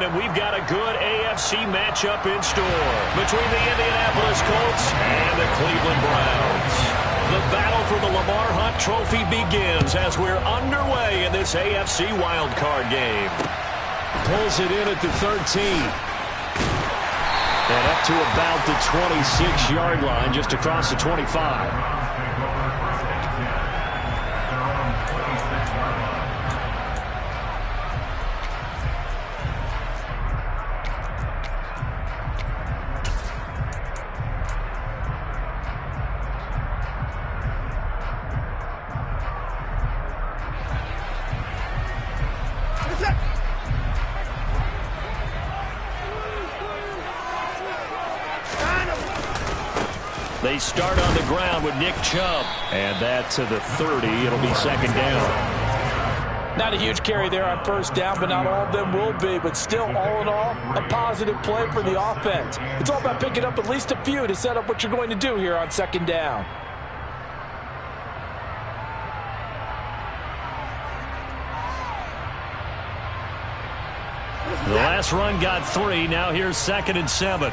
and we've got a good AFC matchup in store between the Indianapolis Colts and the Cleveland Browns. The battle for the Lamar Hunt Trophy begins as we're underway in this AFC wildcard game. Pulls it in at the 13. And up to about the 26-yard line, just across the 25. They start on the ground with Nick Chubb. And that to the 30. It'll be second down. Not a huge carry there on first down, but not all of them will be. But still, all in all, a positive play for the offense. It's all about picking up at least a few to set up what you're going to do here on second down. The last run got 3. Now here's 2nd and 7.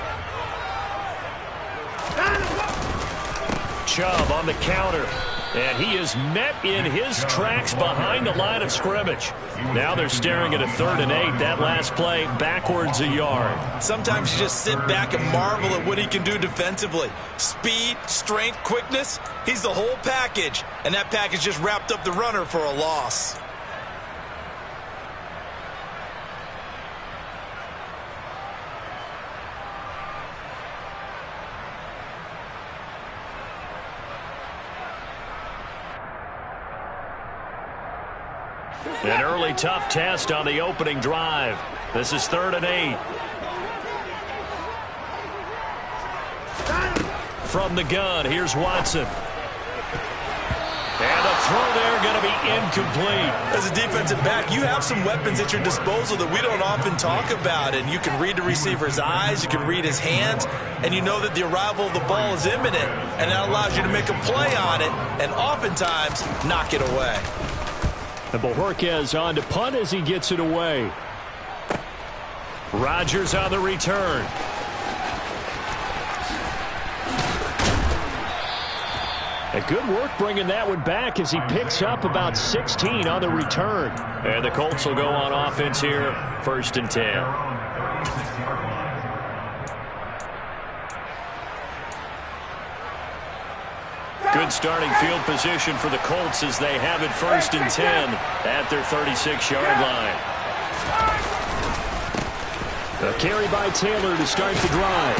Chubb on the counter, and he is met in his tracks behind the line of scrimmage. Now they're staring at a 3rd and 8. That last play backwards a yard. Sometimes you just sit back and marvel at what he can do defensively. Speed, strength, quickness, he's the whole package, and that package just wrapped up the runner for a loss. An early tough test on the opening drive. This is 3rd and 8. From the gun, here's Watson. And the throw there going to be incomplete. As a defensive back, you have some weapons at your disposal that we don't often talk about. And you can read the receiver's eyes, you can read his hands, and you know that the arrival of the ball is imminent. And that allows you to make a play on it and oftentimes knock it away. And Bojorquez on to punt as he gets it away. Rodgers on the return. A good work bringing that one back as he picks up about 16 on the return. And the Colts will go on offense here, 1st and 10. Good starting field position for the Colts as they have it 1st and 10 at their 36-yard line. A carry by Taylor to start the drive.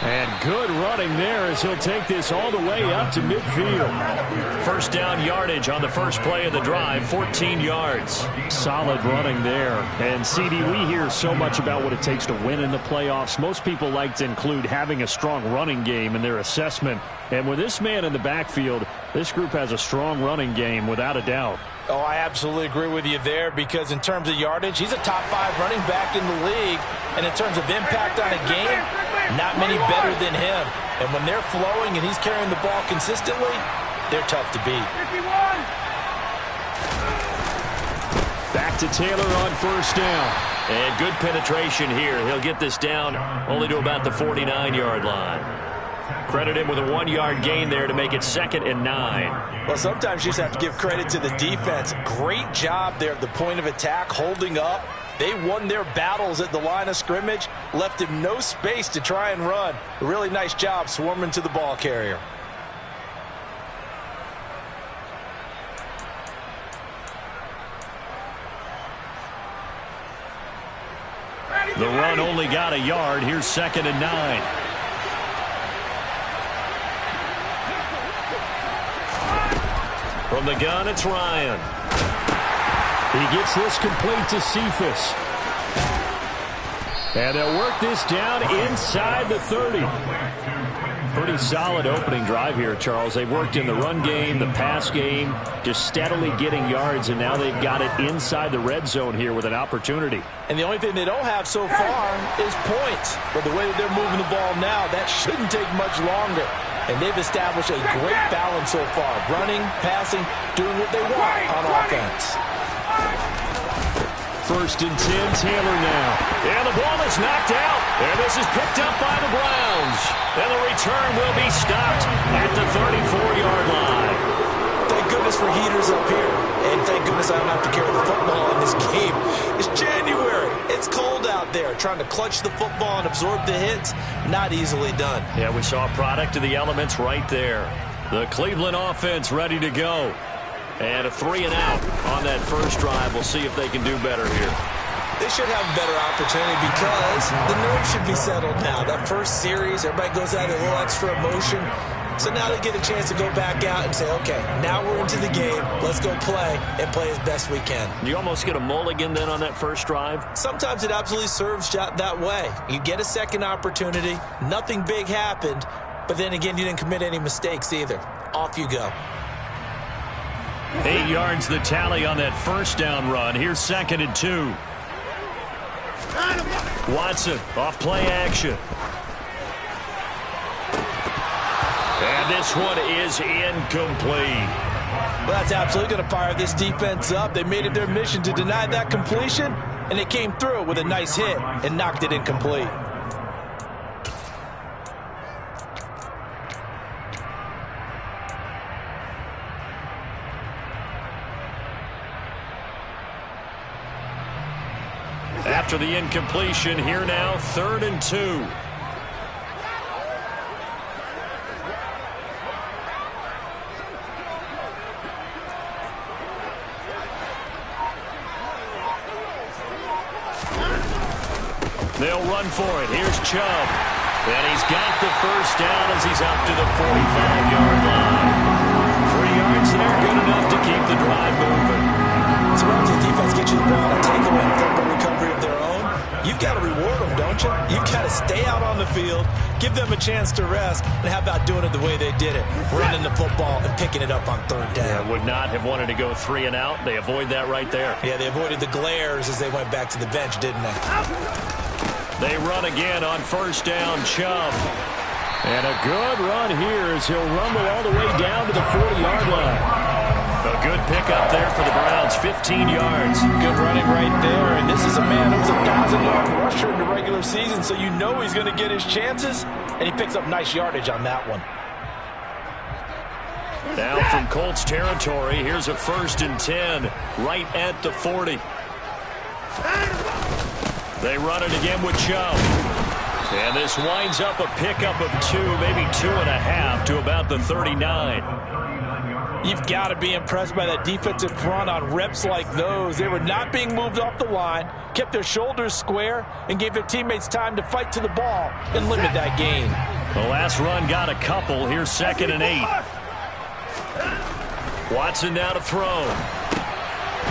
And good running there as he'll take this all the way up to midfield. First down yardage on the first play of the drive, 14 yards. Solid running there. And, CD, we hear so much about what it takes to win in the playoffs. Most people like to include having a strong running game in their assessment. And with this man in the backfield, this group has a strong running game without a doubt. Oh, I absolutely agree with you there because in terms of yardage, he's a top 5 running back in the league. And in terms of impact on a game, not many better than him. And when they're flowing and he's carrying the ball consistently, they're tough to beat. Back to Taylor on first down. And good penetration here. He'll get this down only to about the 49-yard line. Credit him with a 1-yard gain there to make it 2nd and 9. Well, sometimes you just have to give credit to the defense. Great job there at the point of attack, holding up. They won their battles at the line of scrimmage, left him no space to try and run. A really nice job swarming to the ball carrier. The run only got a yard. Here's 2nd and 9. From the gun, it's Ryan. He gets this complete to Cephas. And they'll work this down inside the 30. Pretty solid opening drive here, Charles. They've worked in the run game, the pass game, just steadily getting yards, and now they've got it inside the red zone here with an opportunity. And the only thing they don't have so far is points. But the way that they're moving the ball now, that shouldn't take much longer. And they've established a great balance so far. Running, passing, doing what they want on offense. 1st and 10. Taylor now. And the ball is knocked out. And this is picked up by the Browns. And the return will be stopped at the 34-yard line. Thank goodness for heaters up here. And thank goodness I don't have to carry the football in this game. It's January. It's cold out there. Trying to clutch the football and absorb the hits, not easily done. Yeah, we saw a product of the elements right there. The Cleveland offense ready to go. And a 3-and-out on that first drive. We'll see if they can do better here. They should have a better opportunity because the nerves should be settled now. That first series, everybody goes out with a little extra emotion. So now they get a chance to go back out and say, okay, now we're into the game. Let's go play and play as best we can. You almost get a mulligan then on that first drive? Sometimes it absolutely serves that way. You get a second opportunity. Nothing big happened. But then again, you didn't commit any mistakes either. Off you go. 8 yards the tally on that first down run. Here's 2nd and 2. Watson off play action. And this one is incomplete. Well, that's absolutely going to fire this defense up. They made it their mission to deny that completion, and they came through with a nice hit and knocked it incomplete. After the incompletion, here now, 3rd and 2. They'll run for it. Here's Chubb. And he's got the first down as he's up to the 45-yard line. 3 yards there, good enough to keep the drive moving. So once the defense gets you the ball and take away and fumble recovery of their own, you've got to reward them, don't you? You've got to stay out on the field, give them a chance to rest, and how about doing it the way they did it? Running the football and picking it up on 3rd down. Yeah, would not have wanted to go 3-and-out. They avoid that right there. Yeah, they avoided the glares as they went back to the bench, didn't they? They run again on 1st down, Chubb. And a good run here as he'll rumble all the way down to the 40-yard line. A good pickup there for the Browns, 15 yards. Good running right there, and this is a man who was a 1,000-yard rusher in the regular season, so you know he's going to get his chances, and he picks up nice yardage on that one. Now from Colts territory, here's a 1st and 10, right at the 40. They run it again with Chubb. And this winds up a pickup of 2, maybe 2.5 to about the 39. You've got to be impressed by that defensive front on reps like those. They were not being moved off the line, kept their shoulders square, and gave their teammates time to fight to the ball and limit that gain. The last run got a couple. Here's 2nd and 8. Watson now to throw.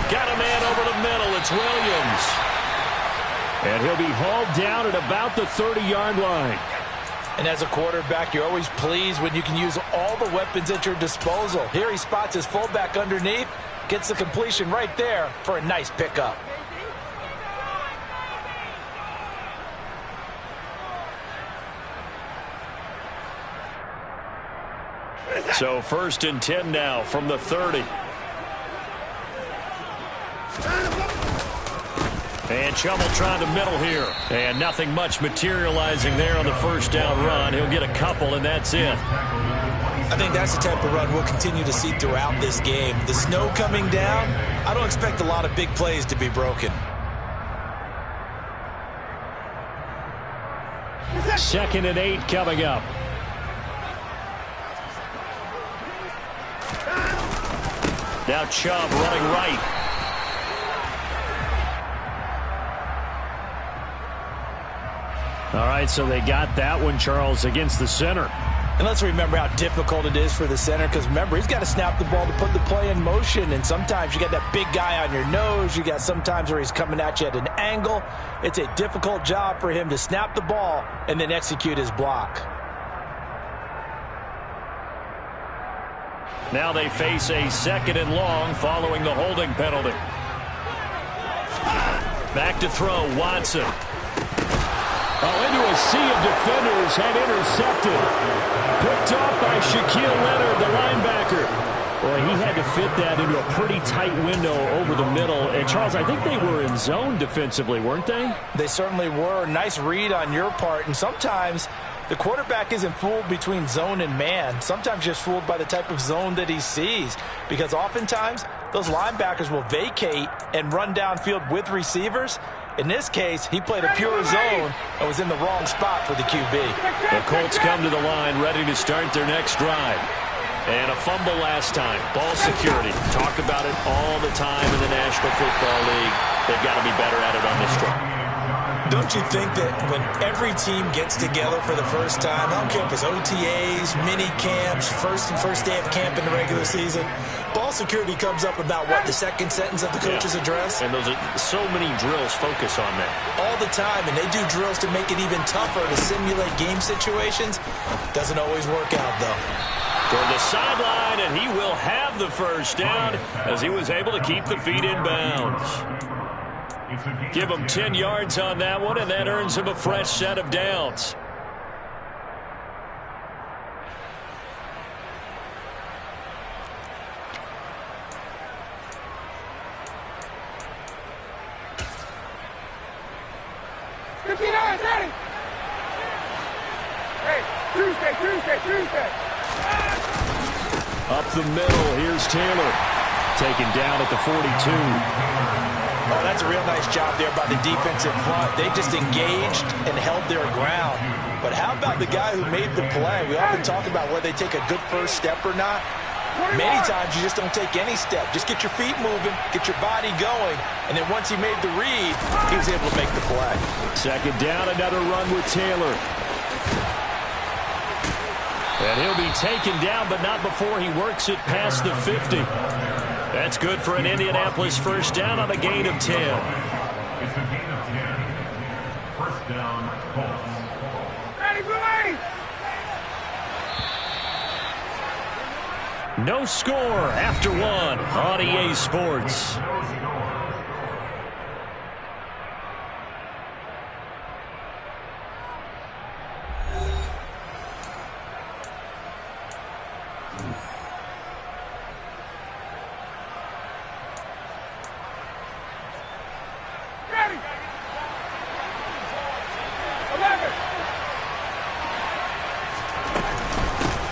Got a man over the middle. It's Williams. And he'll be hauled down at about the 30-yard line. And as a quarterback, you're always pleased when you can use all the weapons at your disposal. Here he spots his fullback underneath, gets the completion right there for a nice pickup. So 1st and 10 now from the 30. And Chubb will try the middle here. And nothing much materializing there on the 1st down run. He'll get a couple, and that's it. I think that's the type of run we'll continue to see throughout this game. The snow coming down, I don't expect a lot of big plays to be broken. 2nd and 8 coming up. Now Chubb running right. All right, so they got that one, Charles, against the center. And let's remember how difficult it is for the center, because remember, he's got to snap the ball to put the play in motion, and sometimes you got that big guy on your nose. You got sometimes where he's coming at you at an angle. It's a difficult job for him to snap the ball and then execute his block. Now they face a 2nd and long following the holding penalty. Back to throw, Watson. Into a sea of defenders and intercepted. Picked off by Shaquille Leonard, the linebacker. Well, he had to fit that into a pretty tight window over the middle. And, Charles, I think they were in zone defensively, weren't they? They certainly were. Nice read on your part. And sometimes the quarterback isn't fooled between zone and man. Sometimes just fooled by the type of zone that he sees. Because oftentimes, those linebackers will vacate and run downfield with receivers. In this case, he played a pure zone and was in the wrong spot for the QB. The Colts come to the line ready to start their next drive. And a fumble last time. Ball security. Talk about it all the time in the National Football League. They've got to be better at it on this drive. Don't you think that when every team gets together for the first time, I don't care if it's OTAs, mini camps, first day of camp in the regular season, ball security comes up about, what, the second sentence of the coach's address? And those are so many drills focus on that. All the time, and they do drills to make it even tougher to simulate game situations. Doesn't always work out, though. Toward the sideline, and he will have the first down as he was able to keep the feet in bounds. Give him 10 yards on that one, and that earns him a fresh set of downs. Tuesday. Up the middle, here's Taylor. Taken down at the 42. Oh, that's a real nice job there by the defensive front. They just engaged and held their ground. But how about the guy who made the play? We often talk about whether they take a good first step or not. Many times you just don't take any step. Just get your feet moving, get your body going, and then once he made the read, he was able to make the play. Second down, another run with Taylor. And he'll be taken down, but not before he works it past the 50. That's good for an Indianapolis first down on a gain of 10. It's a gain of 10. First down, Colts. Ready, Billy! No score after one on EA Sports.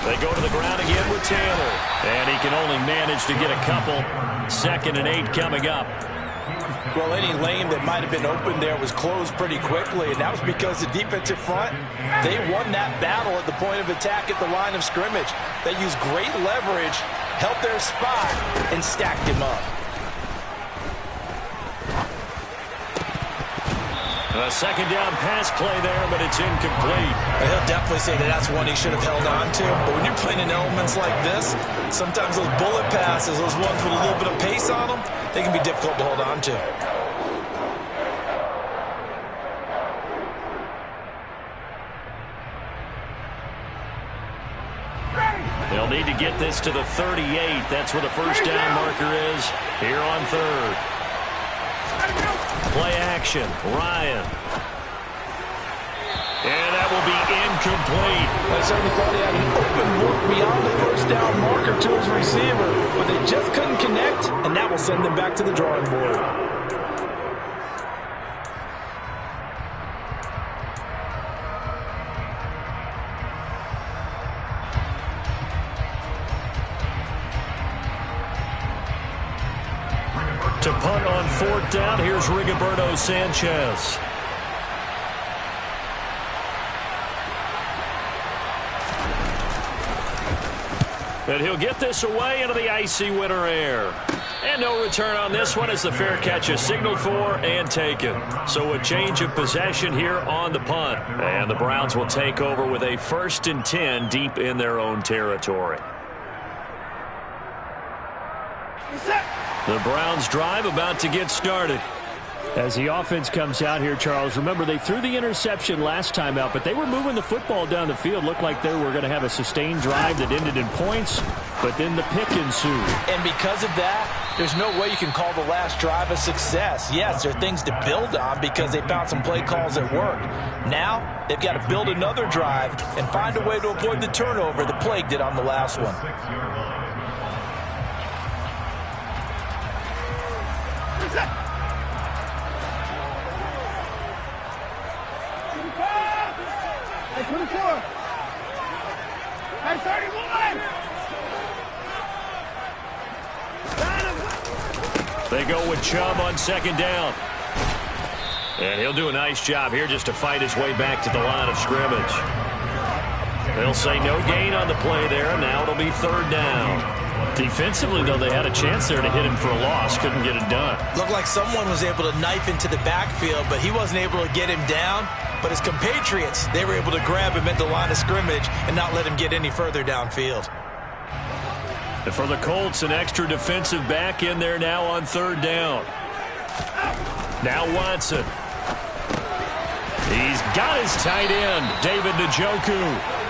They go to the ground again with Taylor. And he can only manage to get a couple. 2nd and 8 coming up. Well, any lane that might have been open there was closed pretty quickly, and that was because the defensive front, they won that battle at the point of attack at the line of scrimmage. They used great leverage, held their spot, and stacked him up. A second down pass play there, but it's incomplete. He'll definitely say that that's one he should have held on to. But when you're playing in elements like this, sometimes those bullet passes, those ones with a little bit of pace on them, they can be difficult to hold on to. They'll need to get this to the 38. That's where the first down marker is here on 3rd. Play action, Ryan. And that will be incomplete. I certainly thought he had an open look beyond the first down marker to his receiver, but they just couldn't connect, and that will send them back to the drawing board. To punt on 4th down, here's Rigoberto Sanchez. And he'll get this away into the icy winter air. And no return on this one as the fair catch is signaled for and taken. So a change of possession here on the punt. And the Browns will take over with a 1st and 10 deep in their own territory. The Browns drive about to get started. As the offense comes out here, Charles, remember they threw the interception last time out, but they were moving the football down the field. Looked like they were going to have a sustained drive that ended in points, but then the pick ensued. And because of that, there's no way you can call the last drive a success. Yes, there are things to build on because they found some play calls that worked. Now, they've got to build another drive and find a way to avoid the turnover that plagued it on the last one. 24. Hey, 31. They go with Chubb on second down. And he'll do a nice job here just to fight his way back to the line of scrimmage. They'll say no gain on the play there, and now it'll be third down. Defensively, though, they had a chance there to hit him for a loss. Couldn't get it done. Looked like someone was able to knife into the backfield, but he wasn't able to get him down. But his compatriots, they were able to grab him at the line of scrimmage and not let him get any further downfield. And for the Colts, an extra defensive back in there now on third down. Now Watson. He's got his tight end, David Njoku.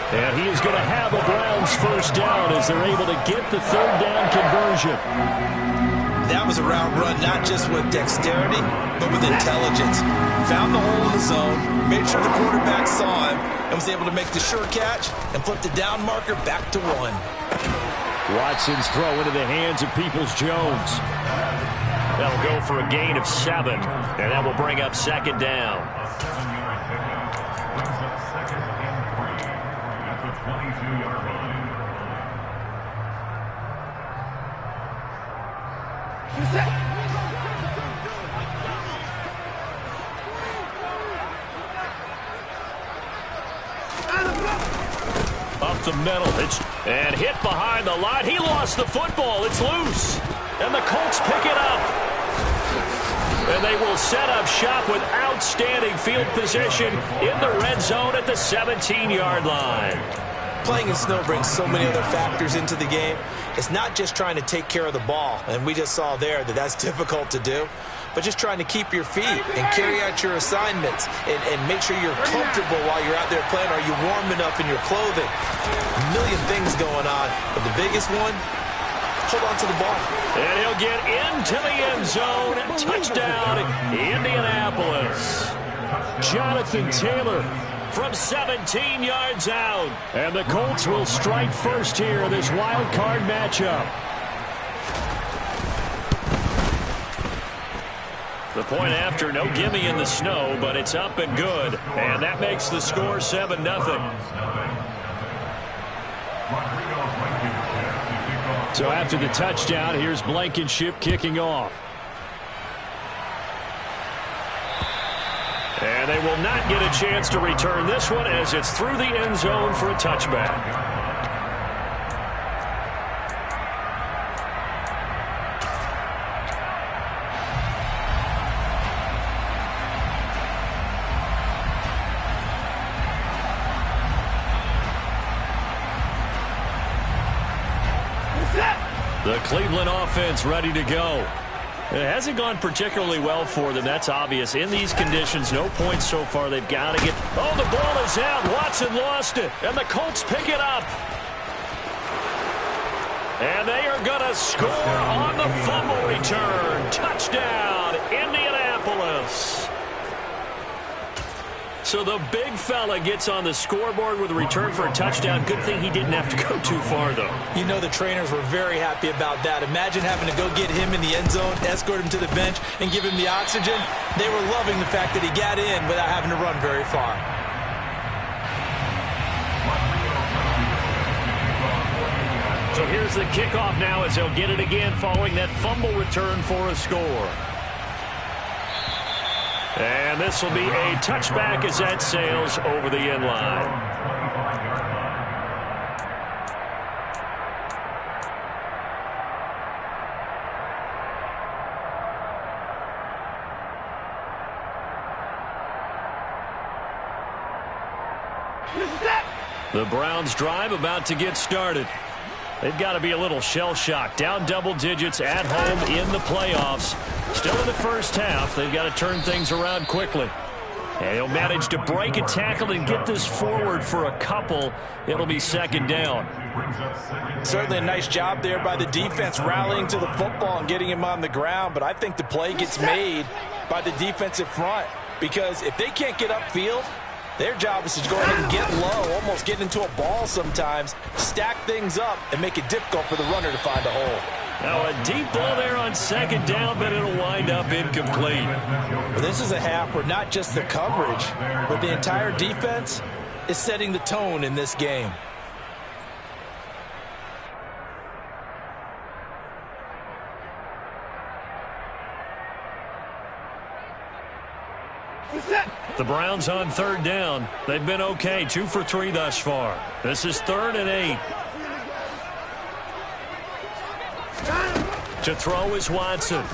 And he is going to have a Browns first down as they're able to get the third down conversion. That was a route run, not just with dexterity, but with intelligence. Found the hole in the zone, made sure the quarterback saw him, and was able to make the sure catch and flip the down marker back to 1. Watson's throw into the hands of Peoples-Jones. That'll go for a gain of 7, and that will bring up second down. A 7-yard pickup brings up second and 3 at the 22-yard line. Up the middle, and hit behind the line. He lost the football. It's loose. And the Colts pick it up. And they will set up shop with outstanding field position in the red zone at the 17-yard line. Playing in snow brings so many other factors into the game. It's not just trying to take care of the ball, and we just saw there that that's difficult to do, but just trying to keep your feet and carry out your assignments and make sure you're comfortable while you're out there playing. Are you warm enough in your clothing? A million things going on, but the biggest one, hold on to the ball. And he'll get into the end zone. Touchdown, Indianapolis. Jonathan Taylor from 17 yards out. And the Colts will strike first here in this wild card matchup. The point after, no gimme in the snow, but it's up and good. And that makes the score 7-0. So after the touchdown, here's Blankenship kicking off. And they will not get a chance to return this one as it's through the end zone for a touchback. The Cleveland offense ready to go. It hasn't gone particularly well for them. That's obvious. In these conditions, no points so far. They've got to get... Oh, the ball is out. Watson lost it. And the Colts pick it up. And they are going to score on the fumble return. Touchdown, Indianapolis. So the big fella gets on the scoreboard with a return for a touchdown. Good thing he didn't have to go too far, though. You know the trainers were very happy about that. Imagine having to go get him in the end zone, escort him to the bench, and give him the oxygen. They were loving the fact that he got in without having to run very far. So here's the kickoff now as they'll get it again following that fumble return for a score. And this will be a touchback as that sails over the end line. The Browns drive about to get started. They've got to be a little shell-shocked. Down double digits at home in the playoffs. Still in the first half. They've got to turn things around quickly. And he'll manage to break a tackle and get this forward for a couple. It'll be second down. Certainly a nice job there by the defense rallying to the football and getting him on the ground. But I think the play gets made by the defensive front. Because if they can't get upfield, their job is to go ahead and get low, almost get into a ball sometimes, stack things up, and make it difficult for the runner to find a hole. Now a deep ball there on second down, but it'll wind up incomplete. Well, this is a half where not just the coverage, but the entire defense, is setting the tone in this game. The Browns on third down. They've been okay, 2 for 3 thus far. This is 3rd and 8. To throw is Watson.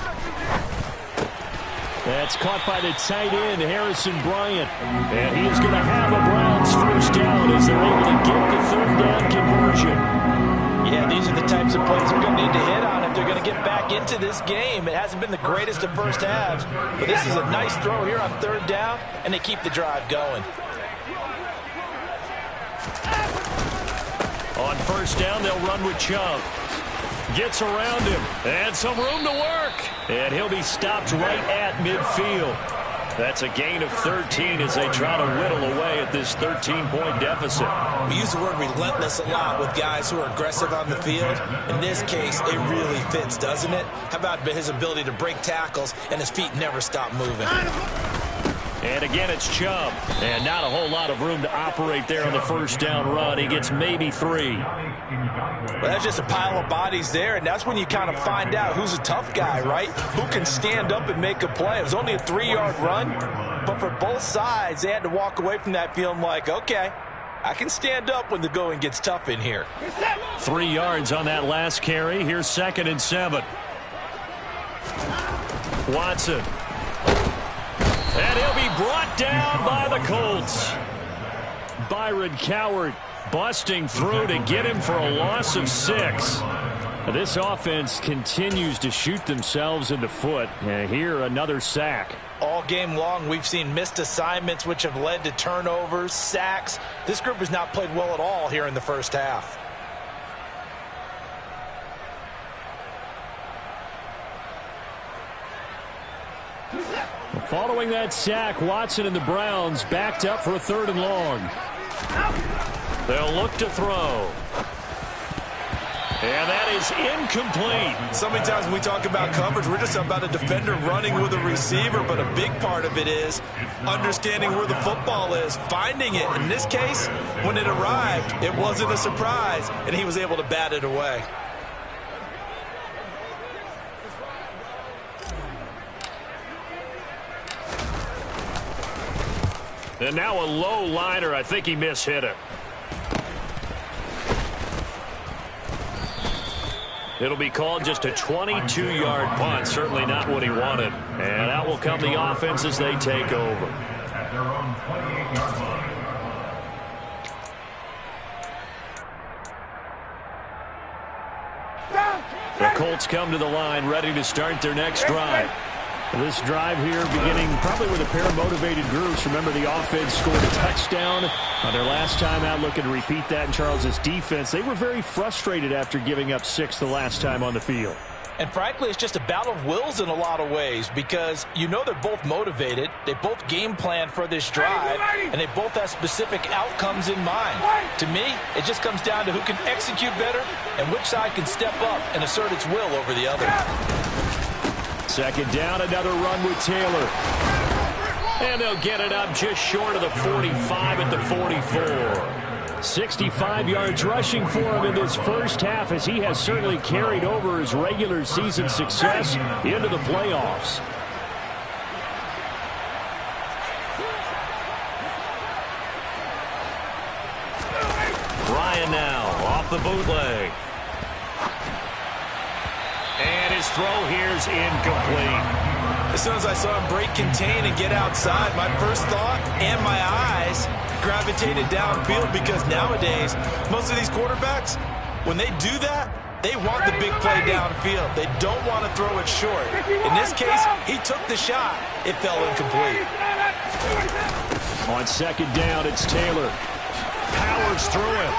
That's caught by the tight end, Harrison Bryant. And he is going to have a Browns first down as they're able to get the 3rd down conversion. Yeah, these are the types of plays they're going to need to hit on if they're going to get back into this game. It hasn't been the greatest of first halves, but this is a nice throw here on 3rd down, and they keep the drive going. On first down, they'll run with Chubb. Gets around him, and some room to work. And he'll be stopped right at midfield. That's a gain of 13 as they try to whittle away at this 13-point deficit. We use the word relentless a lot with guys who are aggressive on the field. In this case, it really fits, doesn't it? How about his ability to break tackles and his feet never stop moving? And again, it's Chubb. And not a whole lot of room to operate there on the first down run. He gets maybe 3. Well, that's just a pile of bodies there, and that's when you kind of find out who's a tough guy, right? Who can stand up and make a play. It was only a 3-yard run, but for both sides, they had to walk away from that feeling like, okay, I can stand up when the going gets tough in here. 3 yards on that last carry. Here's 2nd and 7. Watson. And he'll be brought down by the Colts. Byron Coward busting through to get him for a loss of 6. This offense continues to shoot themselves in the foot. And here, another sack. All game long, we've seen missed assignments, which have led to turnovers, sacks. This group has not played well at all here in the first half. Following that sack, Watson and the Browns backed up for a 3rd and long. They'll look to throw. And that is incomplete. So many times when we talk about coverage, we're just about a defender running with a receiver, but a big part of it is understanding where the football is, finding it. In this case, when it arrived, it wasn't a surprise, and he was able to bat it away. And now a low liner. I think he mishit it. It'll be called just a 22-yard punt. Certainly not what he wanted. And out will come the offense as they take over. At their own 28-yard line. The Colts come to the line ready to start their next drive. This drive here beginning probably with a pair of motivated groups. Remember, the offense scored a touchdown on their last time out, looking to repeat that in Charles's defense. They were very frustrated after giving up 6 the last time on the field. And frankly, it's just a battle of wills in a lot of ways because you know they're both motivated. They both game plan for this drive, and they both have specific outcomes in mind. To me, it just comes down to who can execute better and which side can step up and assert its will over the other. 2nd down, another run with Taylor. And they'll get it up just short of the 45 at the 44. 65 yards rushing for him in this first half as he has certainly carried over his regular season success into the playoffs. Ryan now off the bootleg. And his throw here's incomplete. As soon as I saw him break contain and get outside, my first thought and my eyes gravitated downfield because nowadays, most of these quarterbacks, when they do that, they want the big play downfield. They don't want to throw it short. In this case, he took the shot. It fell incomplete. On 2nd down, it's Taylor. Powers through him.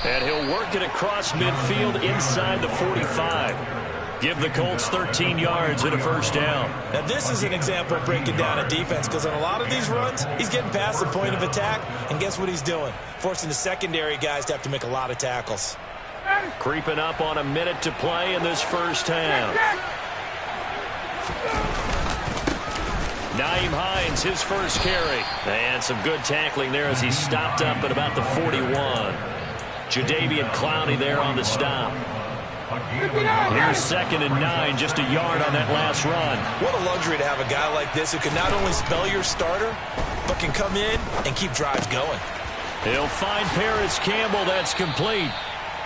And he'll work it across midfield inside the 45. Give the Colts 13 yards and a first down. Now, this is an example of breaking down a defense because on a lot of these runs, he's getting past the point of attack, and guess what he's doing? Forcing the secondary guys to have to make a lot of tackles. Creeping up on a minute to play in this first half. Nyheim Hines, his first carry. And some good tackling there as he stopped up at about the 41. Jadeveon Clowney there on the stop. Here's 2nd and 9, just a yard on that last run. What a luxury to have a guy like this who can not only spell your starter, but can come in and keep drives going. He'll find Paris Campbell. That's complete.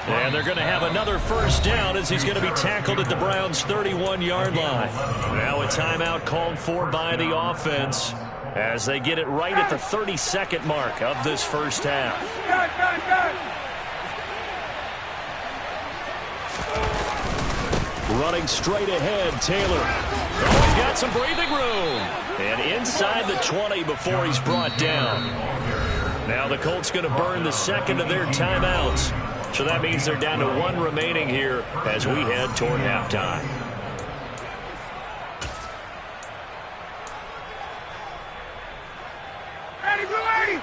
And they're going to have another first down as he's going to be tackled at the Browns' 31-yard line. Now a timeout called for by the offense as they get it right at the 32nd mark of this first half. Running straight ahead, Taylor. Oh, he's got some breathing room. And inside the 20 before he's brought down. Now the Colts going to burn the second of their timeouts. So that means they're down to 1 remaining here as we head toward halftime.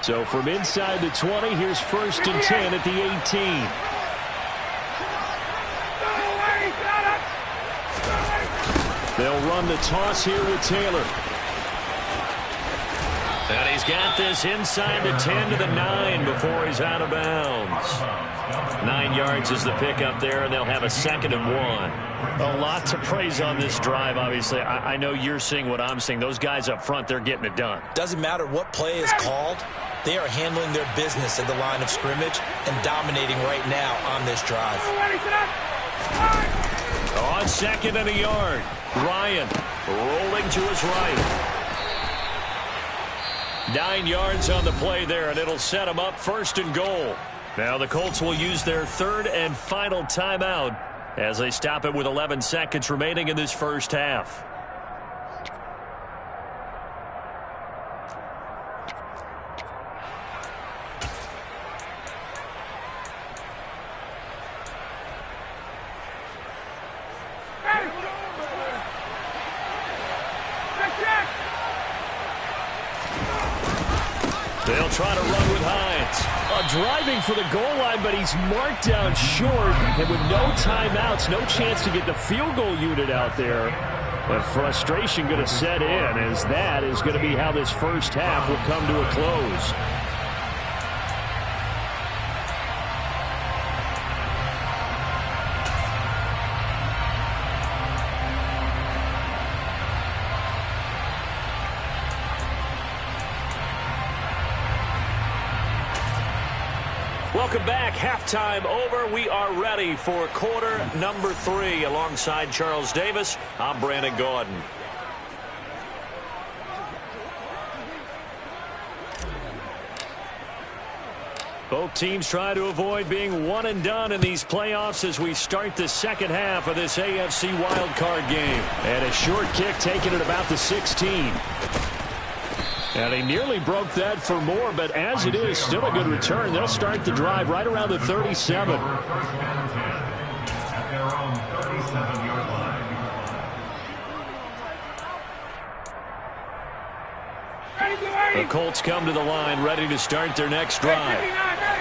So from inside the 20, here's 1st and 10 at the 18. They'll run the toss here with Taylor. And he's got this inside the 10 to the 9 before he's out of bounds. 9 yards is the pickup there, and they'll have a 2nd and 1. A lot to praise on this drive, obviously. I know you're seeing what I'm seeing. Those guys up front, they're getting it done. Doesn't matter what play is called. They are handling their business at the line of scrimmage and dominating right now on this drive. On 2nd and a yard, Ryan rolling to his right. 9 yards on the play there, and it'll set them up 1st and goal. Now the Colts will use their 3rd and final timeout as they stop it with 11 seconds remaining in this first half. They'll try to run with Hines. Driving for the goal line, but he's marked down short. And with no timeouts, no chance to get the field goal unit out there. But frustration going to set in as that is going to be how this first half will come to a close. Welcome back. Halftime over. We are ready for quarter number 3. Alongside Charles Davis, I'm Brandon Gaudin. Both teams try to avoid being one and done in these playoffs as we start the second half of this AFC wildcard game. And a short kick taken at about the 16. And he nearly broke that for more, but as it is, still a good return. They'll start the drive right around the 37. At their own 37-yard line. The Colts come to the line ready to start their next drive.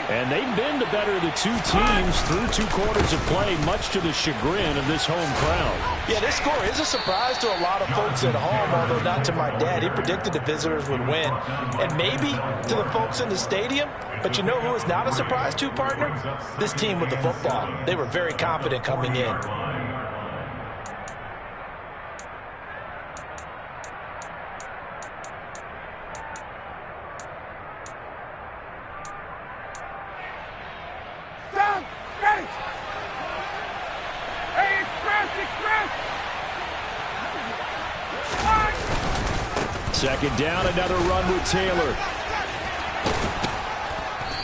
And they've been the better of the two teams through 2 quarters of play, much to the chagrin of this home crowd. Yeah, this score is a surprise to a lot of folks at home, although not to my dad. He predicted the visitors would win. And maybe to the folks in the stadium, but you know who is not a surprise to, partner? This team with the football. They were very confident coming in. Second down, another run with Taylor.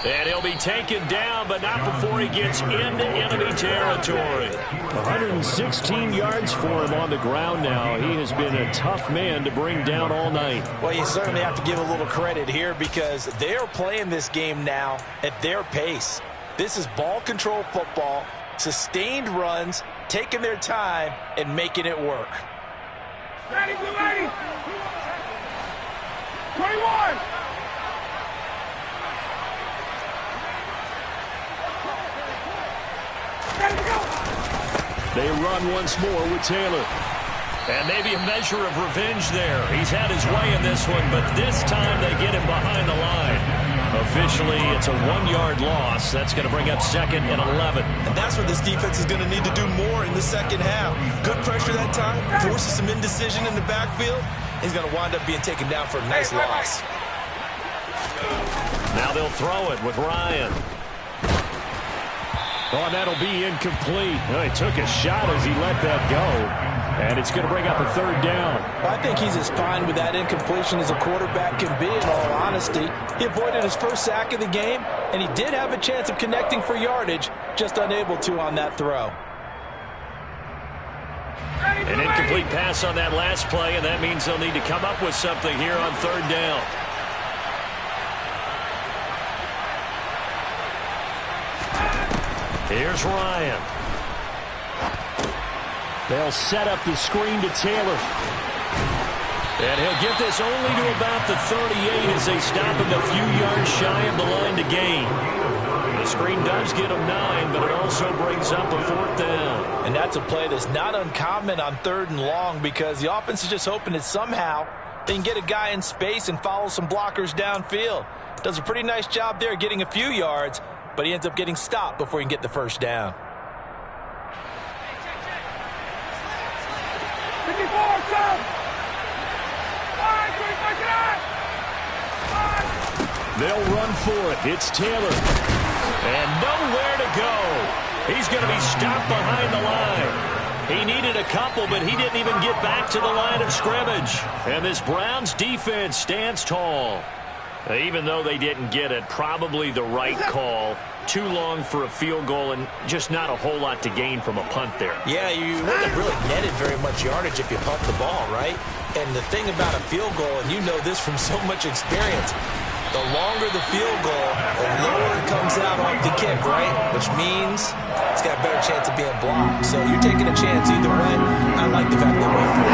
And he'll be taken down, but not before he gets into enemy territory. 116 yards for him on the ground now. He has been a tough man to bring down all night. Well, you certainly have to give a little credit here because they are playing this game now at their pace. This is ball control football, sustained runs, taking their time, and making it work. Ready, ready. 21. They run once more with Taylor. And maybe a measure of revenge there. He's had his way in this one, but this time they get him behind the line. Officially, it's a 1-yard loss. That's going to bring up 2nd and 11. And that's what this defense is going to need to do more in the second half. Good pressure that time, forces some indecision in the backfield. He's going to wind up being taken down for a nice loss. Now they'll throw it with Ryan. Oh, and that'll be incomplete. Well, he took a shot as he let that go. And it's going to bring up a 3rd down. Well, I think he's as fine with that incompletion as a quarterback can be, in all honesty. He avoided his first sack of the game, and he did have a chance of connecting for yardage, just unable to on that throw. An incomplete pass on that last play, and that means they'll need to come up with something here on 3rd down. Here's Ryan. They'll set up the screen to Taylor. And he'll get this only to about the 38 as they stop him a few yards shy of the line to gain. The screen does get him 9, but it also brings up a 4th down. And that's a play that's not uncommon on 3rd and long, because the offense is just hoping that somehow they can get a guy in space and follow some blockers downfield. Does a pretty nice job there getting a few yards, but he ends up getting stopped before he can get the 1st down. They'll run for it. It's Taylor. And nowhere to go. He's going to be stopped behind the line. He needed a couple, but he didn't even get back to the line of scrimmage. And this Browns defense stands tall. Even though they didn't get it, probably the right call. Too long for a field goal and just not a whole lot to gain from a punt there. Yeah, you wouldn't have really netted very much yardage if you pumped the ball, right? And the thing about a field goal, and you know this from so much experience, the longer the field goal, the lower it comes out off the kick, right? Which means it's got a better chance of being blocked. So you're taking a chance either way. I like the fact that we went for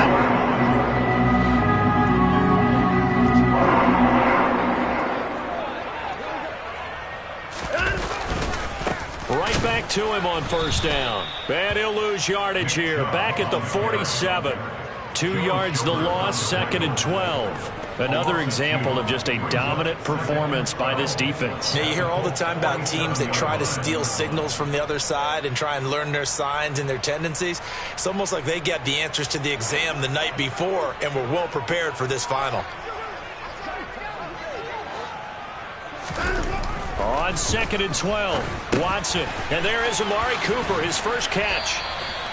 it. Right back to him on 1st down. And he'll lose yardage here. Back at the 47. 2 yards the loss, 2nd and 12. Another example of just a dominant performance by this defense. Yeah, you hear all the time about teams that try to steal signals from the other side and try and learn their signs and their tendencies. It's almost like they get the answers to the exam the night before and were well prepared for this final. On 2nd and 12, Watson. And there is Amari Cooper, his first catch.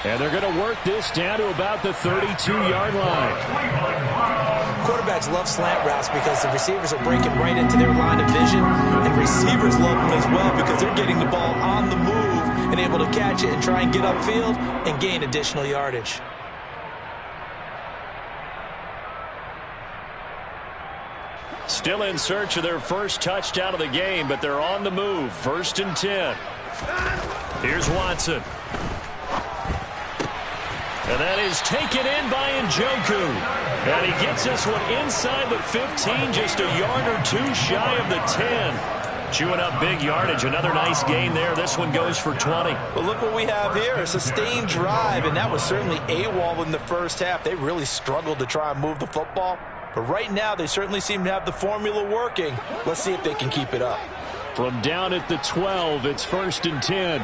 And they're going to work this down to about the 32-yard line. Quarterbacks love slant routes because the receivers are breaking right into their line of vision, and receivers love them as well because they're getting the ball on the move and able to catch it and try and get upfield and gain additional yardage. Still in search of their first touchdown of the game, but they're on the move. 1st and 10. Here's Watson. And that is taken in by Njoku. And he gets this one inside the 15, just a yard or two shy of the 10. Chewing up big yardage. Another nice gain there. This one goes for 20. Well, look what we have here. A sustained drive, and that was certainly AWOL in the first half. They really struggled to try and move the football. But right now, they certainly seem to have the formula working. Let's see if they can keep it up. From down at the 12, it's 1st and 10.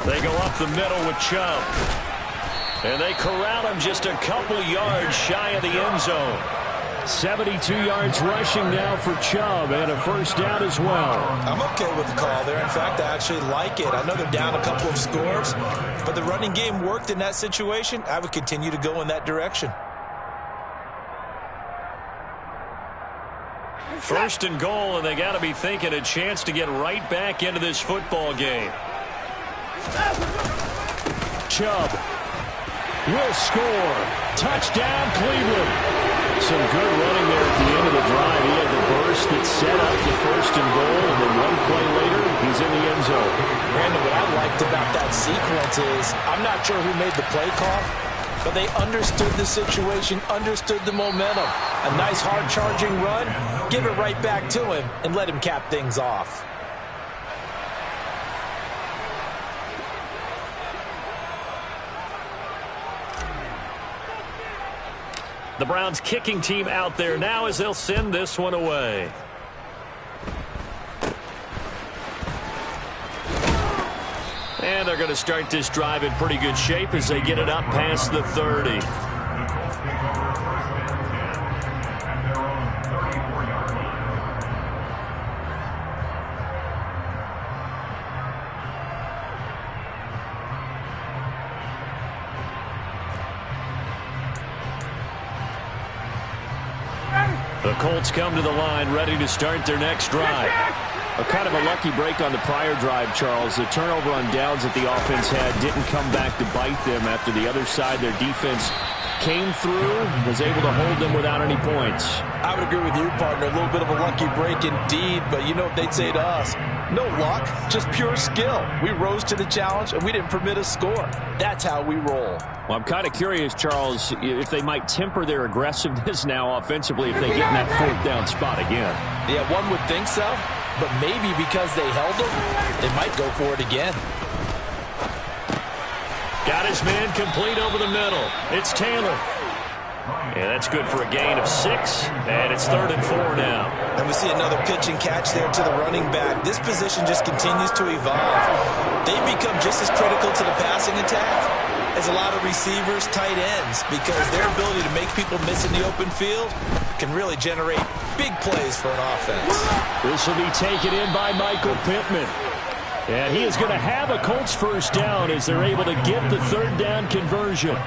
They go up the middle with Chubb. And they corral him just a couple yards shy of the end zone. 72 yards rushing now for Chubb, and a 1st down as well. I'm okay with the call there. In fact, I actually like it. I know they're down a couple of scores, but the running game worked in that situation. I would continue to go in that direction. 1st and goal, and they got to be thinking a chance to get right back into this football game. Chubb will score. Touchdown, Cleveland. Some good running there at the end of the drive. He had the burst that set up the 1st and goal, and then one play later, he's in the end zone. Brandon, what I liked about that sequence is, I'm not sure who made the play call, but they understood the situation, understood the momentum. A nice hard-charging run, give it right back to him, and let him cap things off. The Browns kicking team out there now as they'll send this one away. And they're going to start this drive in pretty good shape as they get it up past the 30. The Colts come to the line ready to start their next drive. A kind of a lucky break on the prior drive, Charles. The turnover on downs that the offense had didn't come back to bite them after the other side. Their defense came through, was able to hold them without any points. I would agree with you, partner. A little bit of a lucky break indeed, but you know what they'd say to us? No luck, just pure skill. We rose to the challenge, and we didn't permit a score. That's how we roll. Well, I'm kind of curious, Charles, if they might temper their aggressiveness now offensively if they get in that fourth down spot again. Yeah, one would think so, but maybe because they held them, they might go for it again. Got his man complete over the middle. It's Taylor. And that's good for a gain of 6, and it's 3rd and 4 now. And we see another pitch and catch there to the running back. This position just continues to evolve. They become just as critical to the passing attack as a lot of receivers, tight ends, because their ability to make people miss in the open field can really generate big plays for an offense. This will be taken in by Michael Pittman. And he is going to have a Colts first down as they're able to get the 3rd down conversion.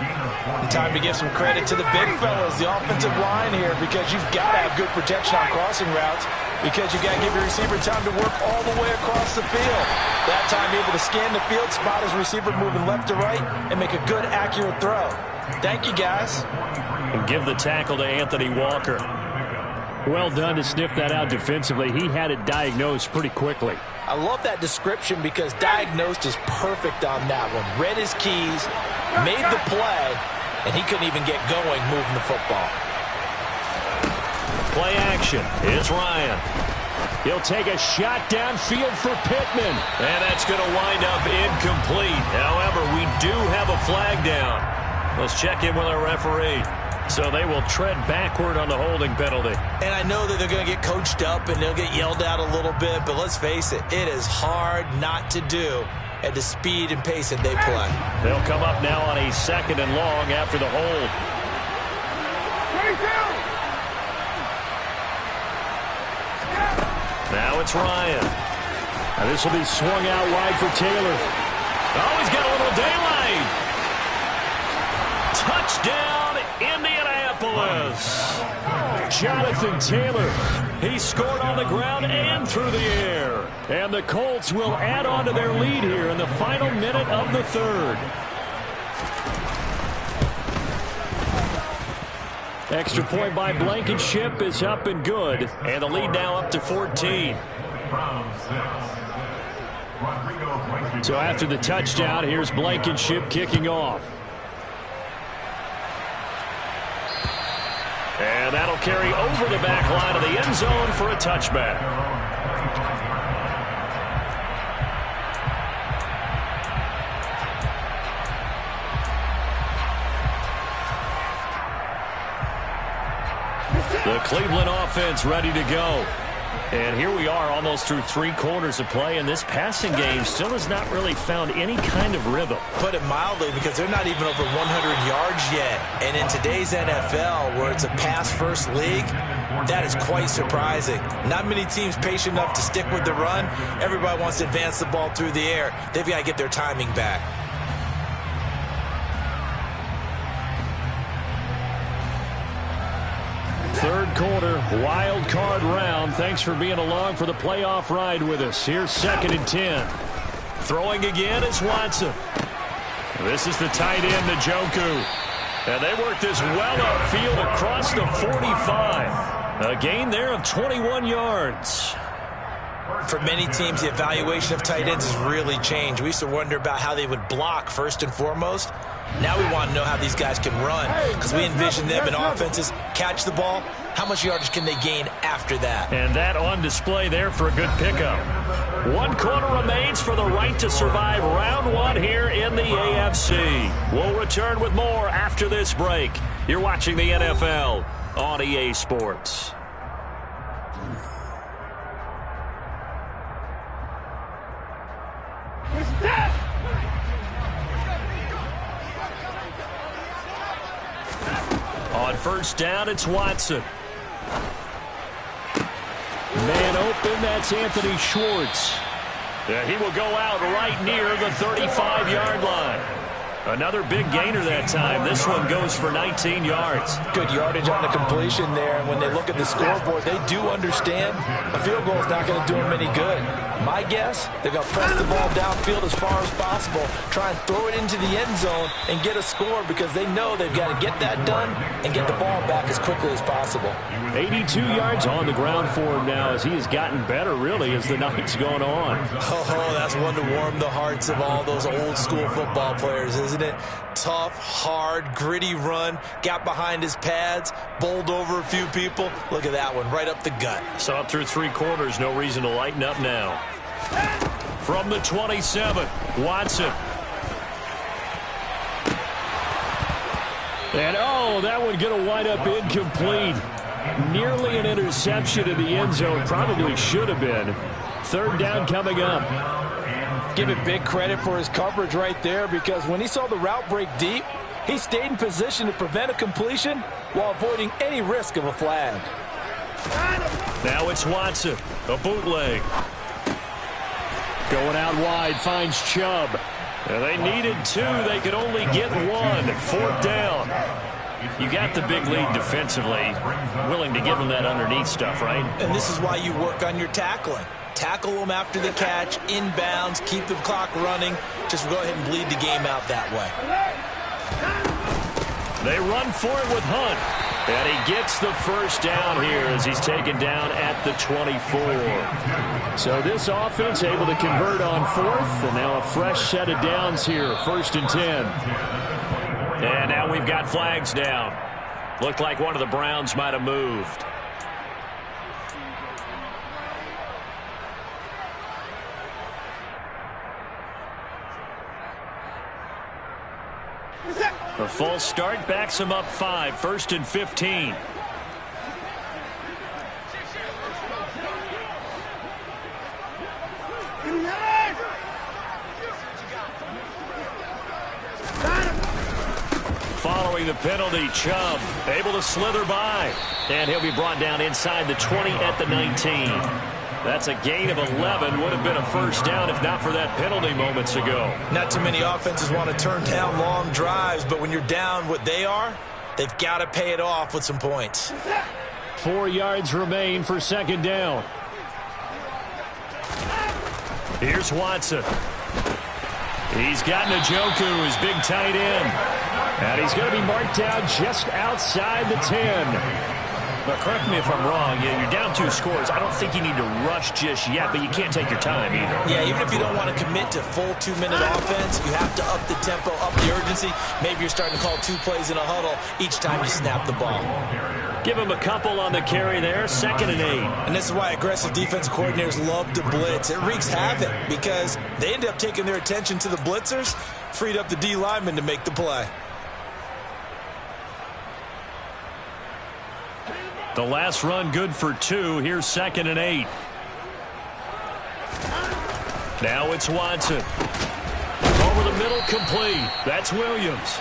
Time to give some credit to the big fellas, the offensive line here, because you've got to have good protection on crossing routes, because you got to give your receiver time to work all the way across the field. That time able to scan the field, spot his receiver moving left to right, and make a good, accurate throw. Thank you, guys. And give the tackle to Anthony Walker. Well done to sniff that out defensively. He had it diagnosed pretty quickly. I love that description because diagnosed is perfect on that one. Read his keys, made the play, and he couldn't even get going moving the football. Play action. It's Ryan. He'll take a shot downfield for Pittman. And that's going to wind up incomplete. However, we do have a flag down. Let's check in with our referee. So they will tread backward on the holding penalty. And I know that they're going to get coached up and they'll get yelled at a little bit, but let's face it, it is hard not to do at the speed and pace that they play. They'll come up now on a 2nd and long after the hold. 22. Now it's Ryan. Now this will be swung out wide for Taylor. Oh, he's got a little daylight. Touchdown, Indianapolis. Jonathan Taylor. He scored on the ground and through the air. And the Colts will add on to their lead here in the final minute of the 3rd. Extra point by Blankenship is up and good. And the lead now up to 14. So after the touchdown, here's Blankenship kicking off. And that'll carry over the back line of the end zone for a touchback. The Cleveland offense ready to go. And here we are almost through 3 quarters of play, and this passing game still has not really found any kind of rhythm. Put it mildly, because they're not even over 100 yards yet. And in today's NFL, where it's a pass-first league, that is quite surprising. Not many teams patient enough to stick with the run. Everybody wants to advance the ball through the air. They've got to get their timing back. Third quarter, wild card round. Thanks for being along for the playoff ride with us. Here's 2nd and 10. Throwing again is Watson. This is the tight end, Njoku. And they work this well upfield across the 45. A gain there of 21 yards. For many teams, the evaluation of tight ends has really changed. We used to wonder about how they would block first and foremost. Now we want to know how these guys can run, because we envision them in offenses catch the ball. How much yardage can they gain after that? And that on display there for a good pickup. 1 quarter remains for the right to survive round 1 here in the AFC. We'll return with more after this break. You're watching the NFL on EA Sports. On first down, it's Watson. Man open, that's Anthony Schwartz. He will go out right near the 35-yard line. Another big gainer that time. This one goes for 19 yards. Good yardage on the completion there. And when they look at the scoreboard, they do understand a field goal is not going to do them any good. My guess, they're going to press the ball downfield as far as possible, try and throw it into the end zone and get a score, because they know they've got to get that done and get the ball back as quickly as possible. 82 yards on the ground for him now, as he has gotten better, really, as the night's gone on. Oh, that's one to warm the hearts of all those old-school football players, isn't it? Tough, hard, gritty run, got behind his pads, bowled over a few people. Look at that one, right up the gut. Saw it through 3 quarters, no reason to lighten up now. From the 27, Watson. And, oh, that one going to wind up incomplete. Nearly an interception in the end zone. Probably should have been. Third down coming up. Give it big credit for his coverage right there, because when he saw the route break deep, he stayed in position to prevent a completion while avoiding any risk of a flag. Now it's Watson, a bootleg. Going out wide, finds Chubb. And they needed 2. They could only get 1. 4th down. You got the big lead defensively. Willing to give them that underneath stuff, right? And this is why you work on your tackling. Tackle them after the catch, inbounds, keep the clock running. Just go ahead and bleed the game out that way. They run for it with Hunt. And he gets the first down here as he's taken down at the 24. So this offense able to convert on 4th, and now a fresh set of downs here, 1st and 10. And now we've got flags down. Looked like one of the Browns might have moved. A false start backs him up 5, 1st and 15. Following the penalty, Chubb able to slither by. And he'll be brought down inside the 20 at the 19. That's a gain of 11. Would have been a first down if not for that penalty moments ago. Not too many offenses want to turn down long drives, but when you're down what they are, they've got to pay it off with some points. 4 yards remain for 2nd down. Here's Watson. He's got Njoku, his big tight end. And he's going to be marked down just outside the 10. But correct me if I'm wrong, you're down 2 scores. I don't think you need to rush just yet, but you can't take your time either. Yeah, even if you don't want to commit to full 2-minute offense, you have to up the tempo, up the urgency. Maybe you're starting to call 2 plays in a huddle each time you snap the ball. Give him a couple on the carry there, 2nd and 8. And this is why aggressive defensive coordinators love to blitz. It wreaks havoc because they end up taking their attention to the blitzers, freed up the D lineman to make the play. The last run good for 2. Here's 2nd and 8. Now it's Watson. Over the middle, complete. That's Williams.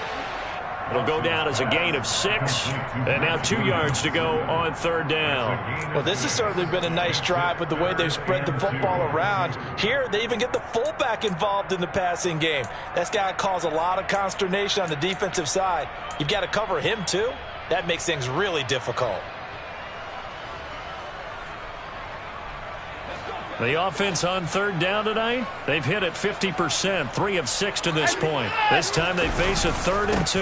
It'll go down as a gain of 6. And now 2 yards to go on 3rd down. Well, this has certainly been a nice drive with the way they've spread the football around. Here, they even get the fullback involved in the passing game. That's got to cause a lot of consternation on the defensive side. You've got to cover him, too. That makes things really difficult. The offense on 3rd down tonight, they've hit it 50%, 3 of 6 to this point. This time they face a 3rd and 2.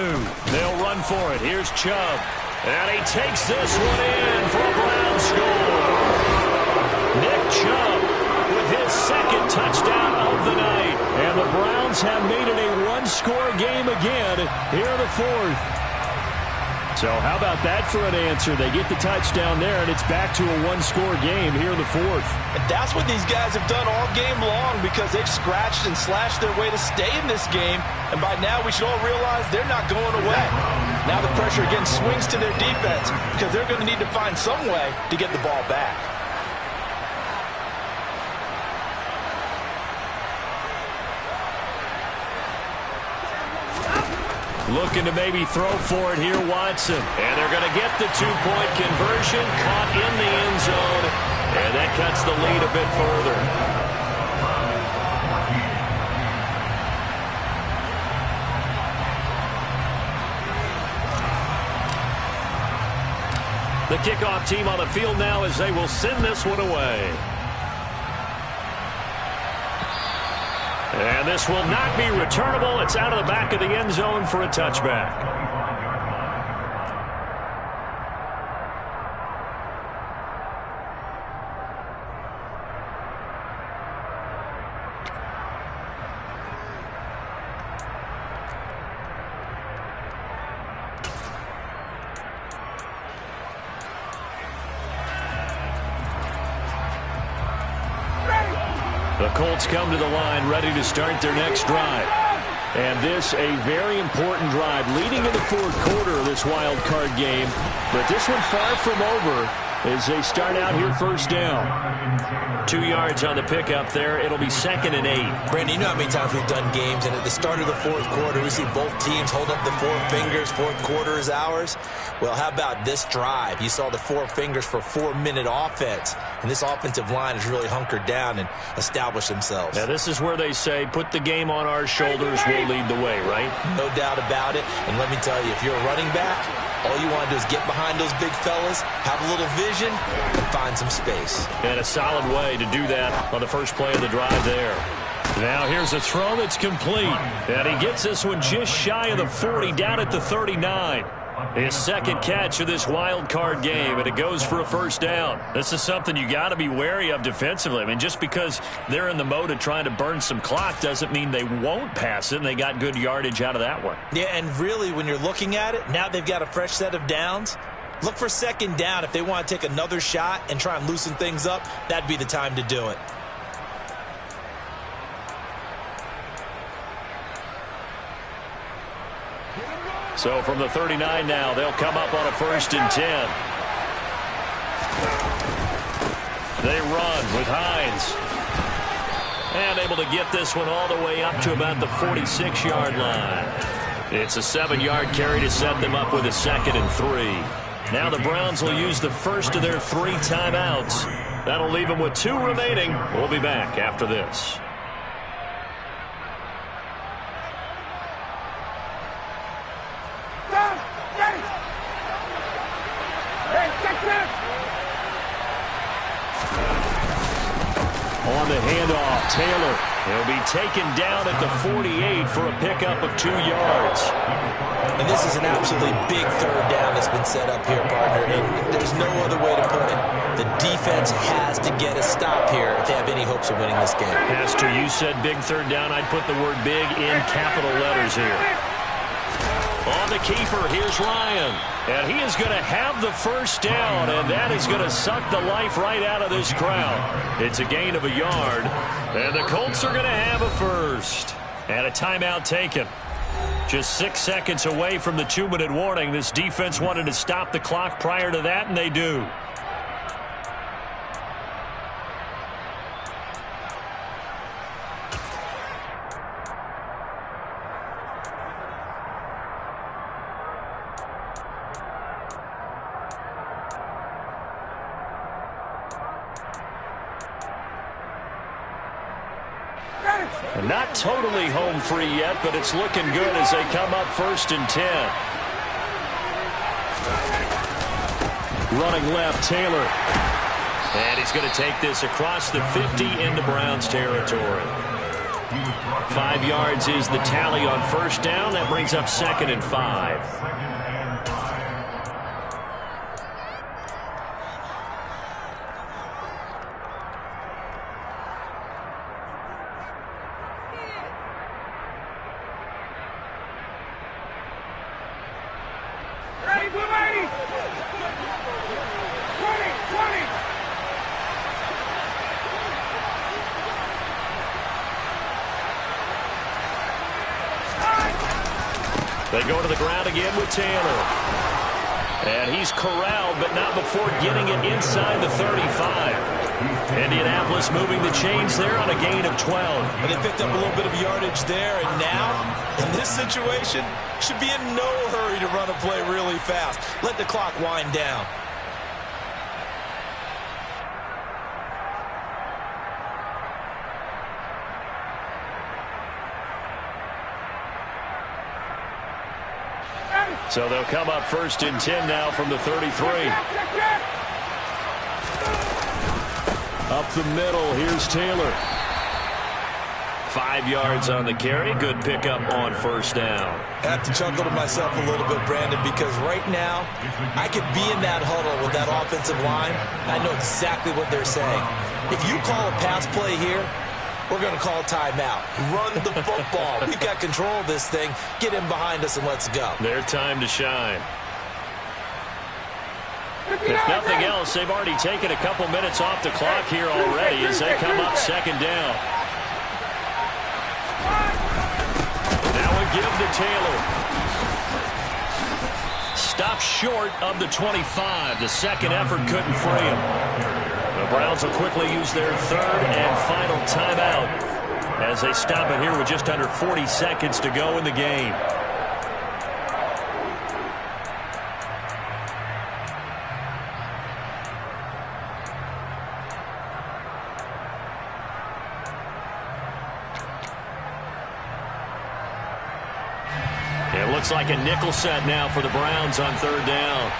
They'll run for it. Here's Chubb. And he takes this one in for a Brown score. Nick Chubb with his 2nd touchdown of the night. And And the Browns have made it a one-score game again here in the fourth. So how about that for an answer? They get the touchdown there, and it's back to a one-score game here in the fourth. And that's what these guys have done all game long because they've scratched and slashed their way to stay in this game. And by now we should all realize they're not going away. Now the pressure again swings to their defense because they're going to need to find some way to get the ball back. Looking to maybe throw for it here, Watson. And they're going to get the two-point conversion, caught in the end zone, and that cuts the lead a bit further. The kickoff team on the field now as they will send this one away. And this will not be returnable. It's out of the back of the end zone for a touchback. The Colts come to the line ready to start their next drive. And this a very important drive leading in the fourth quarter of this wild card game. But this one far from over as they start out here first down. 2 yards on the pickup there. It'll be 2nd and 8. Brandon, you know how many times we've done games, and at the start of the fourth quarter, we see both teams hold up the four fingers, fourth quarter is ours. Well, how about this drive? You saw the four fingers for 4-minute offense, and this offensive line has really hunkered down and established themselves. Now, this is where they say, put the game on our shoulders, we'll lead the way, right? No doubt about it, and let me tell you, if you're a running back, all you want to do is get behind those big fellas, have a little vision, and find some space. And a solid way to do that on the first play of the drive there. Now here's a throw that's complete. And he gets this one just shy of the 40, down at the 39. His second catch of this wild card game, and it goes for a first down. This is something you got to be wary of defensively. I mean, just because they're in the mode of trying to burn some clock doesn't mean they won't pass it, and they got good yardage out of that one. Yeah, and really, when you're looking at it, now they've got a fresh set of downs. Look for second down. If they want to take another shot and try and loosen things up, that'd be the time to do it. So from the 39 now, they'll come up on a 1st and 10. They run with Hines. And able to get this one all the way up to about the 46-yard line. It's a 7-yard carry to set them up with a 2nd and 3. Now the Browns will use the first of their 3 timeouts. That'll leave them with 2 remaining. We'll be back after this. On the handoff, Taylor. He'll be taken down at the 48 for a pickup of 2 yards. And this is an absolutely big third down that's been set up here, partner. And there's no other way to put it. The defense has to get a stop here if they have any hopes of winning this game. Pastor, you said big third down. I'd put the word big in capital letters here. On the keeper, here's Ryan. And he is going to have the first down, and that is going to suck the life right out of this crowd. It's a gain of a yard, and the Colts are going to have a first. And a timeout taken. Just 6 seconds away from the 2-minute warning. This defense wanted to stop the clock prior to that, and they do. Not totally home free yet, but it's looking good as they come up 1st and 10. Running left, Taylor. And he's going to take this across the 50 into Browns territory. 5 yards is the tally on first down. That brings up 2nd and 5. They go to the ground again with Taylor. And he's corralled, but not before getting it inside the 35. Indianapolis moving the chains there on a gain of 12. And they picked up a little bit of yardage there, and now, in this situation, should be in no hurry to run a play really fast. Let the clock wind down. So they'll come up 1st and 10 now from the 33. Up the middle, here's Taylor. 5 yards on the carry. Good pickup on 1st down. I have to chuckle to myself a little bit, Brandon, because right now I could be in that huddle with that offensive line. I know exactly what they're saying. If you call a pass play here, we're going to call timeout. Run the football. We've got control of this thing. Get in behind us and let's go. Their time to shine. If nothing else, they've already taken a couple minutes off the clock here already as they come up 2nd down. Now a give to Taylor. Stopped short of the 25. The second effort couldn't free him. The Browns will quickly use their 3rd and final timeout as they stop it here with just under 40 seconds to go in the game. It looks like a nickel set now for the Browns on 3rd down.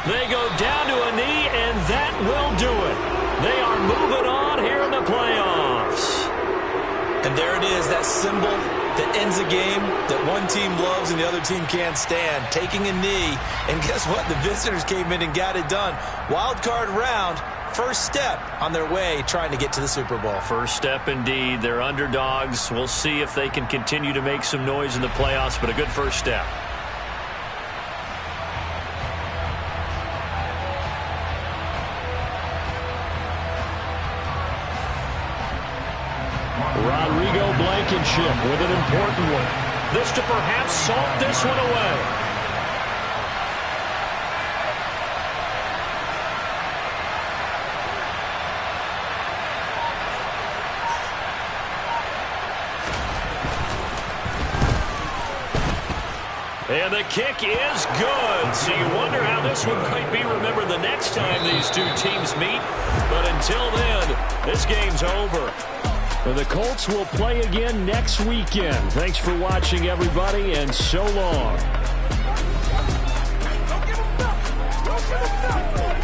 They go down to a knee, and that will do it. They are moving on here in the playoffs. And there it is, that symbol that ends a game that one team loves and the other team can't stand, taking a knee. And guess what? The visitors came in and got it done. Wild card round, first step on their way trying to get to the Super Bowl. First step indeed. They're underdogs. We'll see if they can continue to make some noise in the playoffs, but a good first step. Rodrigo Blankenship with an important one. This to perhaps salt this one away. And the kick is good. So you wonder how this one might be remembered the next time these two teams meet. But until then, this game's over. And the Colts will play again next weekend. Thanks for watching, everybody, and so long. Don't give him up. Don't give him up.